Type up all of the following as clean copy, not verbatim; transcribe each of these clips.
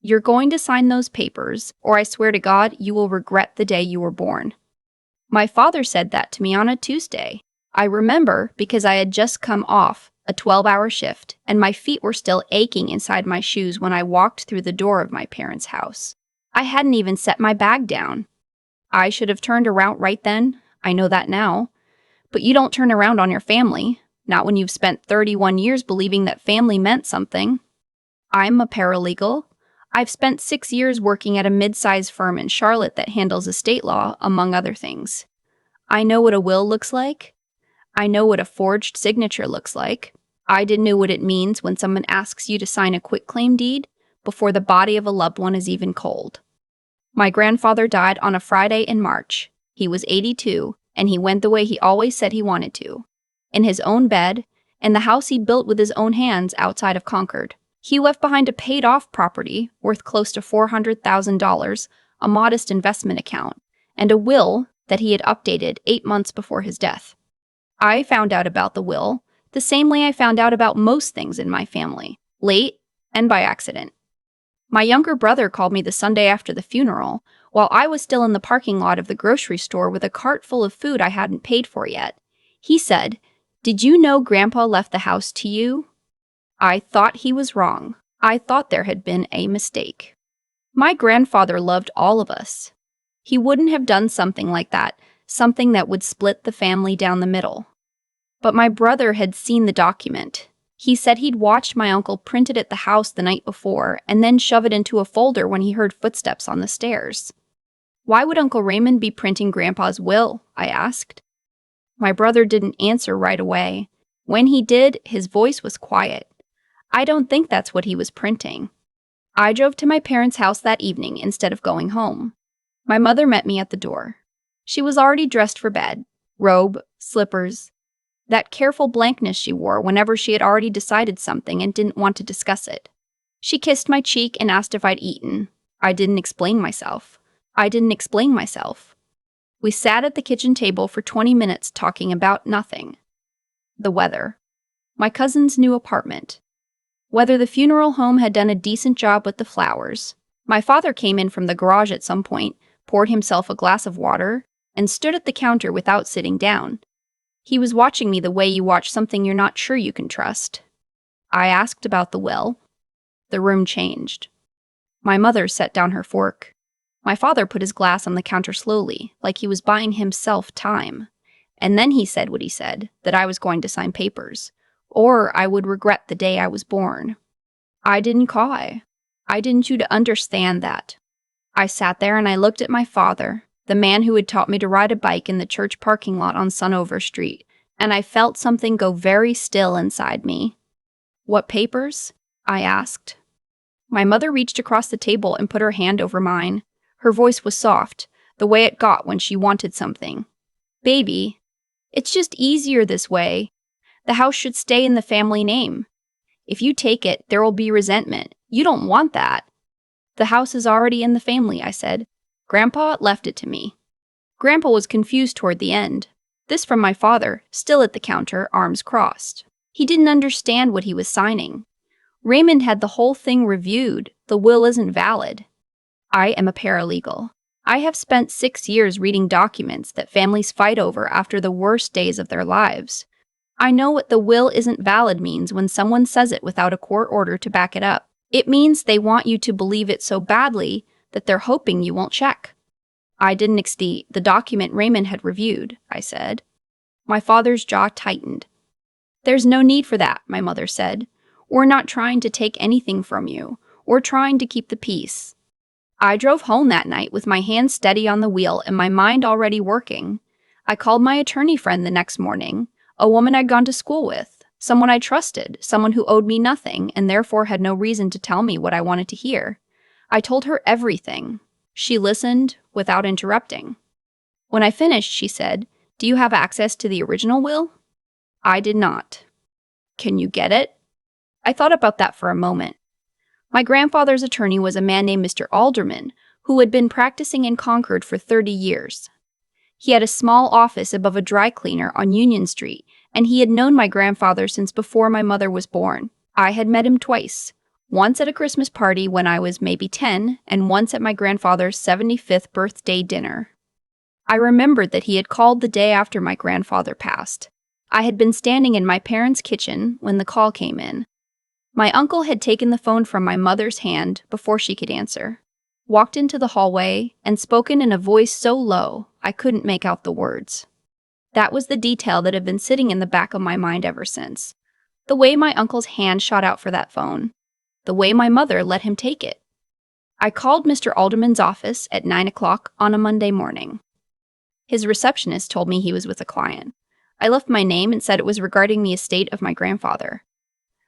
You're going to sign those papers, or I swear to God, you will regret the day you were born. My father said that to me on a Tuesday. I remember because I had just come off a 12-hour shift, and my feet were still aching inside my shoes when I walked through the door of my parents' house. I hadn't even set my bag down. I should have turned around right then. I know that now. But you don't turn around on your family, not when you've spent 31 years believing that family meant something. I'm a paralegal. I've spent 6 years working at a mid-sized firm in Charlotte that handles estate law, among other things. I know what a will looks like. I know what a forged signature looks like. I didn't know what it means when someone asks you to sign a quitclaim deed before the body of a loved one is even cold. My grandfather died on a Friday in March. He was 82, and he went the way he always said he wanted to. In his own bed, in the house he'd built with his own hands outside of Concord. He left behind a paid-off property worth close to $400,000, a modest investment account, and a will that he had updated 8 months before his death. I found out about the will the same way I found out about most things in my family, late and by accident. My younger brother called me the Sunday after the funeral, while I was still in the parking lot of the grocery store with a cart full of food I hadn't paid for yet. He said, "Did you know Grandpa left the house to you?" I thought he was wrong. I thought there had been a mistake. My grandfather loved all of us. He wouldn't have done something like that, something that would split the family down the middle. But my brother had seen the document. He said he'd watched my uncle print it at the house the night before and then shove it into a folder when he heard footsteps on the stairs. Why would Uncle Raymond be printing Grandpa's will? I asked. My brother didn't answer right away. When he did, his voice was quiet. I don't think that's what he was printing. I drove to my parents' house that evening instead of going home. My mother met me at the door. She was already dressed for bed, robe, slippers, that careful blankness she wore whenever she had already decided something and didn't want to discuss it. She kissed my cheek and asked if I'd eaten. I didn't explain myself. We sat at the kitchen table for 20 minutes talking about nothing. The weather. My cousin's new apartment. Whether the funeral home had done a decent job with the flowers. My father came in from the garage at some point, poured himself a glass of water, and stood at the counter without sitting down. He was watching me the way you watch something you're not sure you can trust. I asked about the will. The room changed. My mother set down her fork. My father put his glass on the counter slowly, like he was buying himself time. And then he said what he said, that I was going to sign papers, or I would regret the day I was born. I didn't cry. I didn't you to understand that. I sat there and I looked at my father, the man who had taught me to ride a bike in the church parking lot on Sunover Street, and I felt something go very still inside me. What papers? I asked. My mother reached across the table and put her hand over mine. Her voice was soft, the way it got when she wanted something. Baby, it's just easier this way. The house should stay in the family name. If you take it, there will be resentment. You don't want that. The house is already in the family, I said. Grandpa left it to me. Grandpa was confused toward the end. This from my father, still at the counter, arms crossed. He didn't understand what he was signing. Raymond had the whole thing reviewed. The will isn't valid. I am a paralegal. I have spent 6 years reading documents that families fight over after the worst days of their lives. I know what the will isn't valid means when someone says it without a court order to back it up. It means they want you to believe it so badly that they're hoping you won't check. I didn't exceed the document Raymond had reviewed, I said. My father's jaw tightened. There's no need for that, my mother said. We're not trying to take anything from you. We're trying to keep the peace. I drove home that night with my hand steady on the wheel and my mind already working. I called my attorney friend the next morning, a woman I'd gone to school with, someone I trusted, someone who owed me nothing and therefore had no reason to tell me what I wanted to hear. I told her everything. She listened without interrupting. When I finished, she said, "Do you have access to the original will?" I did not. Can you get it? I thought about that for a moment. My grandfather's attorney was a man named Mr. Alderman, who had been practicing in Concord for 30 years. He had a small office above a dry cleaner on Union Street, and he had known my grandfather since before my mother was born. I had met him twice. Once at a Christmas party when I was maybe 10, and once at my grandfather's 75th birthday dinner. I remembered that he had called the day after my grandfather passed. I had been standing in my parents' kitchen when the call came in. My uncle had taken the phone from my mother's hand before she could answer, walked into the hallway, and spoken in a voice so low I couldn't make out the words. That was the detail that had been sitting in the back of my mind ever since. The way my uncle's hand shot out for that phone. The way my mother let him take it. I called Mr. Alderman's office at 9 o'clock on a Monday morning. His receptionist told me he was with a client. I left my name and said it was regarding the estate of my grandfather.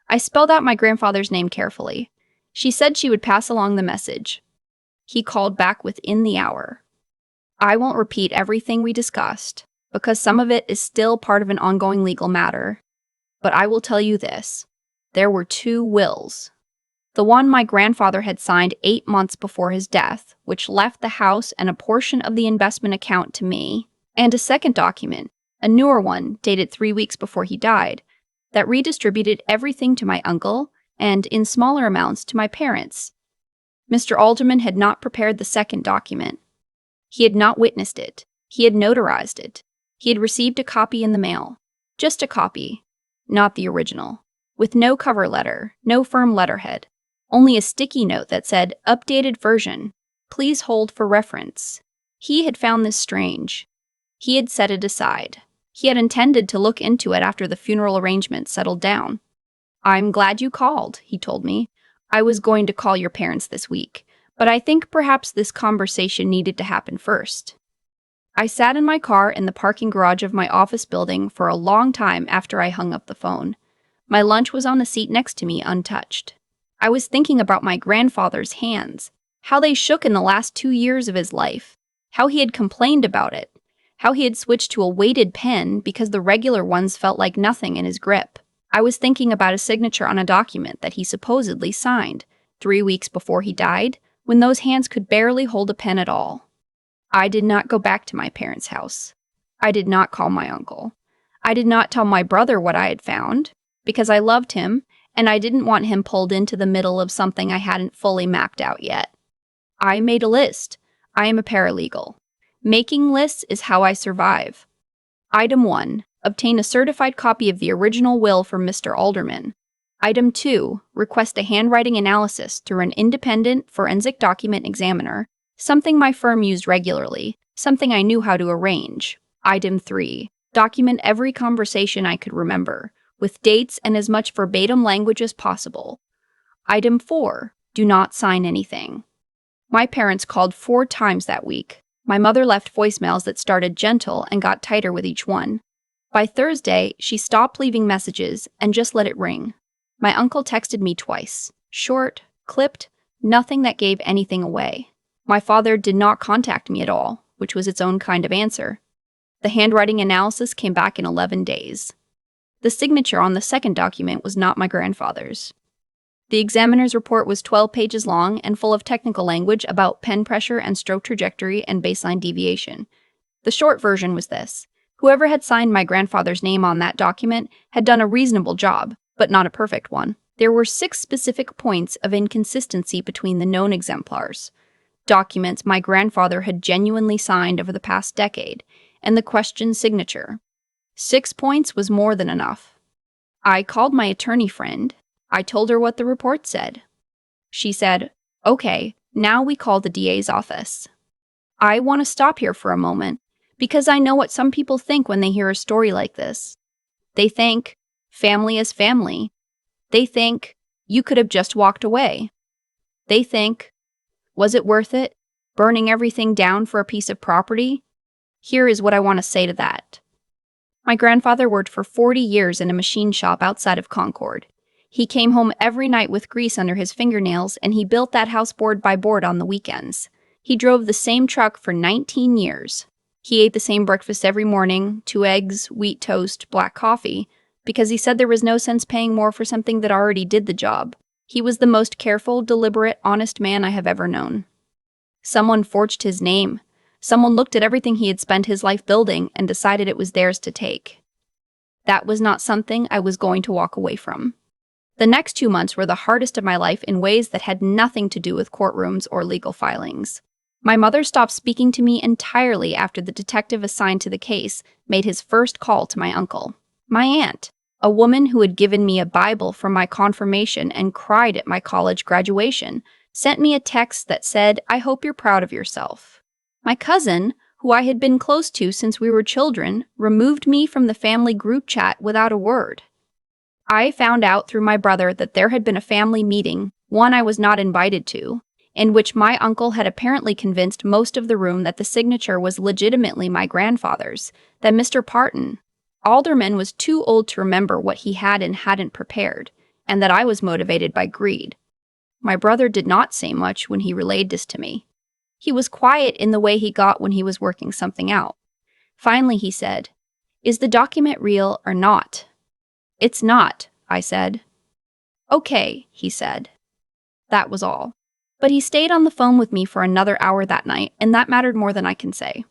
I spelled out my grandfather's name carefully. She said she would pass along the message. He called back within the hour. I won't repeat everything we discussed, because some of it is still part of an ongoing legal matter. But I will tell you this. There were 2 wills. The one my grandfather had signed 8 months before his death, which left the house and a portion of the investment account to me, and a second document, a newer one dated 3 weeks before he died, that redistributed everything to my uncle and, in smaller amounts, to my parents. Mr. Alderman had not prepared the second document. He had not witnessed it. He had notarized it. He had received a copy in the mail. Just a copy, not the original, with no cover letter, no firm letterhead. Only a sticky note that said, "Updated version. Please hold for reference." He had found this strange. He had set it aside. He had intended to look into it after the funeral arrangements settled down. "I'm glad you called," he told me. "I was going to call your parents this week, but I think perhaps this conversation needed to happen first." I sat in my car in the parking garage of my office building for a long time after I hung up the phone. My lunch was on the seat next to me, untouched. I was thinking about my grandfather's hands, how they shook in the last 2 years of his life, how he had complained about it, how he had switched to a weighted pen because the regular ones felt like nothing in his grip. I was thinking about a signature on a document that he supposedly signed 3 weeks before he died, when those hands could barely hold a pen at all. I did not go back to my parents' house. I did not call my uncle. I did not tell my brother what I had found, because I loved him, and I didn't want him pulled into the middle of something I hadn't fully mapped out yet. I made a list. I am a paralegal. Making lists is how I survive. Item 1. Obtain a certified copy of the original will from Mr. Alderman. Item 2. Request a handwriting analysis through an independent forensic document examiner, something my firm used regularly, something I knew how to arrange. Item 3. Document every conversation I could remember, with dates and as much verbatim language as possible. Item 4. Do not sign anything. My parents called 4 times that week. My mother left voicemails that started gentle and got tighter with each one. By Thursday, she stopped leaving messages and just let it ring. My uncle texted me twice. Short, clipped, nothing that gave anything away. My father did not contact me at all, which was its own kind of answer. The handwriting analysis came back in 11 days. The signature on the second document was not my grandfather's. The examiner's report was 12 pages long and full of technical language about pen pressure and stroke trajectory and baseline deviation. The short version was this. Whoever had signed my grandfather's name on that document had done a reasonable job, but not a perfect one. There were 6 specific points of inconsistency between the known exemplars. Documents my grandfather had genuinely signed over the past decade, and the questioned signature. 6 points was more than enough. I called my attorney friend. I told her what the report said. She said, "Okay, now we call the DA's office." I want to stop here for a moment, because I know what some people think when they hear a story like this. They think, family is family. They think, you could have just walked away. They think, was it worth it, burning everything down for a piece of property? Here is what I want to say to that. My grandfather worked for 40 years in a machine shop outside of Concord. He came home every night with grease under his fingernails, and he built that house board by board on the weekends. He drove the same truck for 19 years. He ate the same breakfast every morning, 2 eggs, wheat toast, black coffee, because he said there was no sense paying more for something that already did the job. He was the most careful, deliberate, honest man I have ever known. Someone forged his name. Someone looked at everything he had spent his life building and decided it was theirs to take. That was not something I was going to walk away from. The next 2 months were the hardest of my life in ways that had nothing to do with courtrooms or legal filings. My mother stopped speaking to me entirely after the detective assigned to the case made his first call to my uncle. My aunt, a woman who had given me a Bible for my confirmation and cried at my college graduation, sent me a text that said, "I hope you're proud of yourself." My cousin, who I had been close to since we were children, removed me from the family group chat without a word. I found out through my brother that there had been a family meeting, one I was not invited to, in which my uncle had apparently convinced most of the room that the signature was legitimately my grandfather's, that Mr. Parton, alderman, was too old to remember what he had and hadn't prepared, and that I was motivated by greed. My brother did not say much when he relayed this to me. He was quiet in the way he got when he was working something out. Finally, he said, "Is the document real or not?" "It's not," I said. "Okay," he said. That was all. But he stayed on the phone with me for another hour that night, and that mattered more than I can say.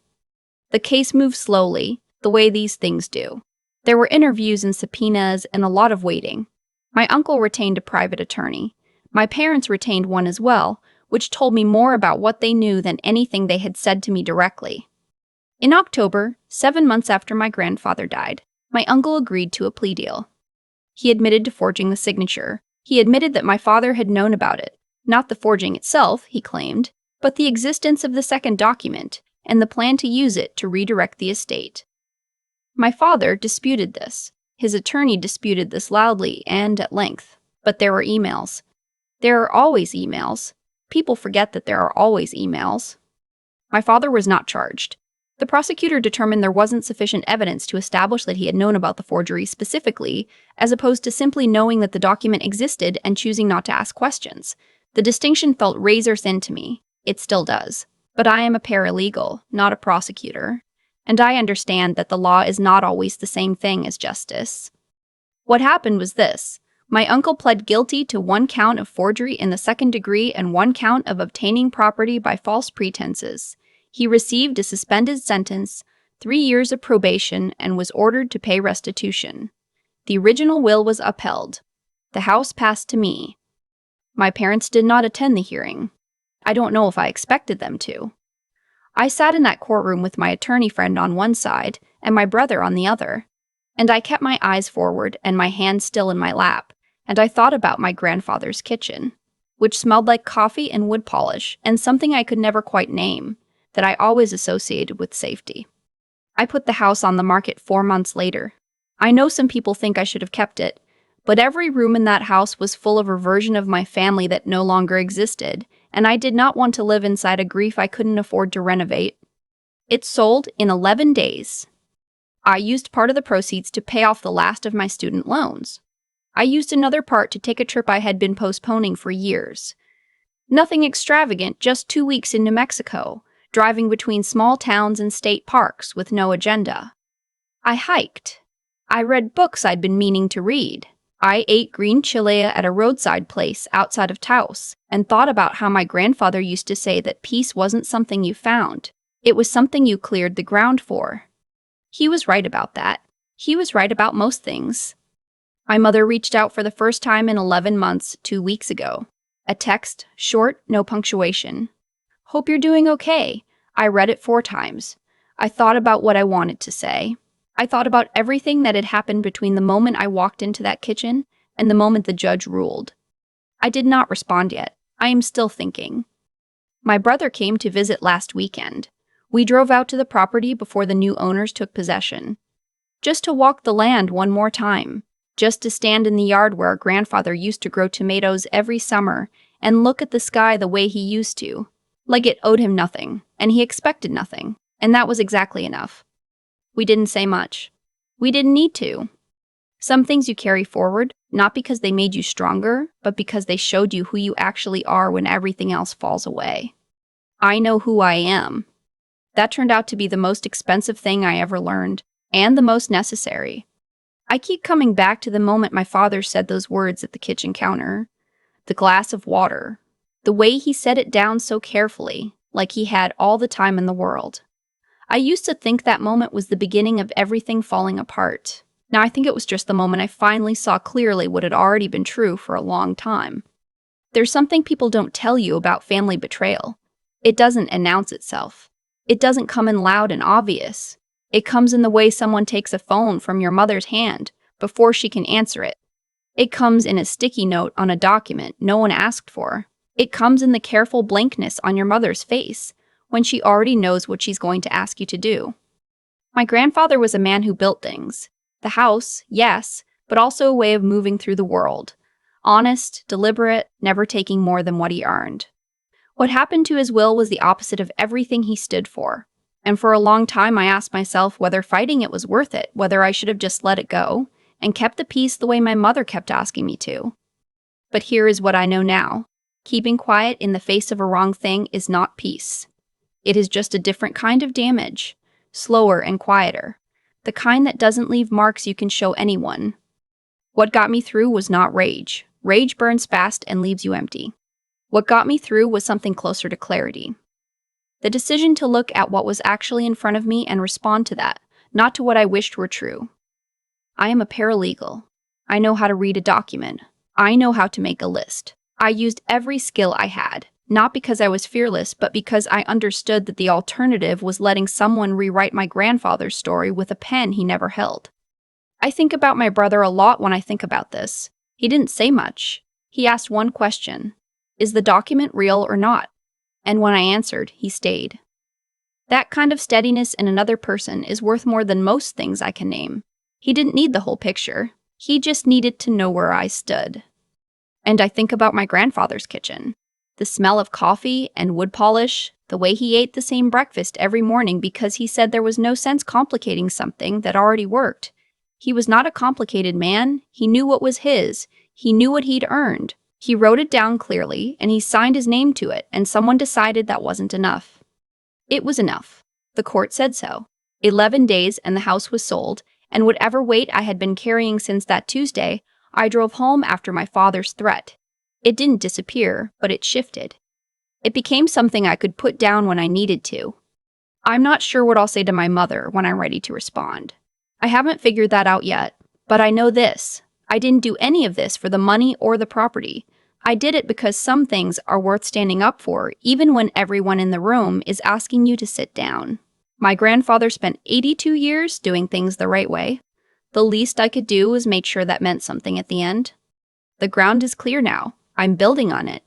The case moved slowly, the way these things do. There were interviews and subpoenas and a lot of waiting. My uncle retained a private attorney. My parents retained one as well, which told me more about what they knew than anything they had said to me directly. In October, 7 months after my grandfather died, my uncle agreed to a plea deal. He admitted to forging the signature. He admitted that my father had known about it. Not the forging itself, he claimed, but the existence of the second document and the plan to use it to redirect the estate. My father disputed this. His attorney disputed this loudly and at length. But there were emails. There are always emails. People forget that there are always emails. My father was not charged. The prosecutor determined there wasn't sufficient evidence to establish that he had known about the forgery specifically, as opposed to simply knowing that the document existed and choosing not to ask questions. The distinction felt razor thin to me. It still does. But I am a paralegal, not a prosecutor. And I understand that the law is not always the same thing as justice. What happened was this. My uncle pled guilty to 1 count of forgery in the 2nd degree and 1 count of obtaining property by false pretenses. He received a suspended sentence, 3 years of probation, and was ordered to pay restitution. The original will was upheld. The house passed to me. My parents did not attend the hearing. I don't know if I expected them to. I sat in that courtroom with my attorney friend on one side and my brother on the other, and I kept my eyes forward and my hands still in my lap, and I thought about my grandfather's kitchen, which smelled like coffee and wood polish and something I could never quite name, that I always associated with safety. I put the house on the market 4 months later. I know some people think I should have kept it, but every room in that house was full of a version of my family that no longer existed, and I did not want to live inside a grief I couldn't afford to renovate. It sold in 11 days. I used part of the proceeds to pay off the last of my student loans. I used another part to take a trip I had been postponing for years. Nothing extravagant, just 2 weeks in New Mexico, driving between small towns and state parks with no agenda. I hiked. I read books I'd been meaning to read. I ate green chile at a roadside place outside of Taos and thought about how my grandfather used to say that peace wasn't something you found. It was something you cleared the ground for. He was right about that. He was right about most things. My mother reached out for the first time in 11 months 2 weeks ago. A text, short, no punctuation. "Hope you're doing okay." I read it 4 times. I thought about what I wanted to say. I thought about everything that had happened between the moment I walked into that kitchen and the moment the judge ruled. I did not respond yet. I am still thinking. My brother came to visit last weekend. We drove out to the property before the new owners took possession. Just to walk the land one more time. Just to stand in the yard where our grandfather used to grow tomatoes every summer and look at the sky the way he used to. Like it owed him nothing, and he expected nothing, and that was exactly enough. We didn't say much. We didn't need to. Some things you carry forward, not because they made you stronger, but because they showed you who you actually are when everything else falls away. I know who I am. That turned out to be the most expensive thing I ever learned, and the most necessary. I keep coming back to the moment my father said those words at the kitchen counter. The glass of water. The way he set it down so carefully, like he had all the time in the world. I used to think that moment was the beginning of everything falling apart. Now, I think it was just the moment I finally saw clearly what had already been true for a long time. There's something people don't tell you about family betrayal. It doesn't announce itself. It doesn't come in loud and obvious. It comes in the way someone takes a phone from your mother's hand before she can answer it. It comes in a sticky note on a document no one asked for. It comes in the careful blankness on your mother's face when she already knows what she's going to ask you to do. My grandfather was a man who built things. The house, yes, but also a way of moving through the world. Honest, deliberate, never taking more than what he earned. What happened to his will was the opposite of everything he stood for. And for a long time I asked myself whether fighting it was worth it, whether I should have just let it go, and kept the peace the way my mother kept asking me to. But here is what I know now. Keeping quiet in the face of a wrong thing is not peace. It is just a different kind of damage, slower and quieter, the kind that doesn't leave marks you can show anyone. What got me through was not rage. Rage burns fast and leaves you empty. What got me through was something closer to clarity. The decision to look at what was actually in front of me and respond to that, not to what I wished were true. I am a paralegal. I know how to read a document. I know how to make a list. I used every skill I had, not because I was fearless, but because I understood that the alternative was letting someone rewrite my grandfather's story with a pen he never held. I think about my brother a lot when I think about this. He didn't say much. He asked one question: is the document real or not? And when I answered, he stayed. That kind of steadiness in another person is worth more than most things I can name. He didn't need the whole picture. He just needed to know where I stood. And I think about my grandfather's kitchen. The smell of coffee and wood polish, the way he ate the same breakfast every morning because he said there was no sense complicating something that already worked. He was not a complicated man. He knew what was his. He knew what he'd earned. He wrote it down clearly, and he signed his name to it, and someone decided that wasn't enough. It was enough. The court said so. 11 days and the house was sold, and whatever weight I had been carrying since that Tuesday, I drove home after my father's threat. It didn't disappear, but it shifted. It became something I could put down when I needed to. I'm not sure what I'll say to my mother when I'm ready to respond. I haven't figured that out yet, but I know this. I didn't do any of this for the money or the property. I did it because some things are worth standing up for, even when everyone in the room is asking you to sit down. My grandfather spent 82 years doing things the right way. The least I could do was make sure that meant something at the end. The ground is clear now. I'm building on it.